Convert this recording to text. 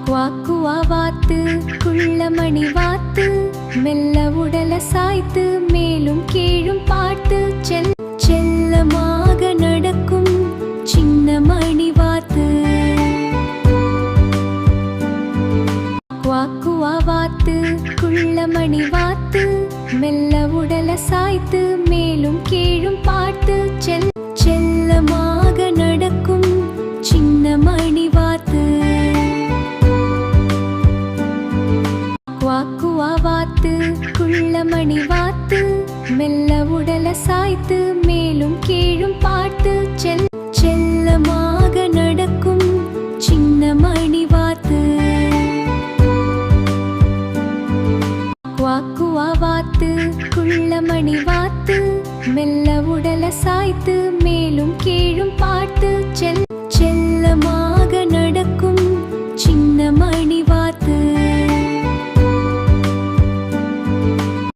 குவா வாத்து குள்ளமணி வாத்து மெல்ல உடல சாய்த்து மேலும் கீழும் பார்த்து செல்லமாக நடக்கும் சின்ன மணி வாத்து. குவா வாத்து குள்ளமணி வாத்து மெல்ல உடல சாய்த்து மேலும் கீழும் பார்த்து செல்லமாக நடக்கும் சின்ன மணி வாத்து. குவா வாத்து குள்ளமணி வாத்து மெல்ல உடல சாய்த்து மேலும் கீழும் பார்த்து செல்லமாக நடக்கும் சின்ன மணி வாத்து. குவா வாத்து குள்ளமணி வாத்து மெல்ல உடல சாய்த்து மேலும் கீழும் பார்த்து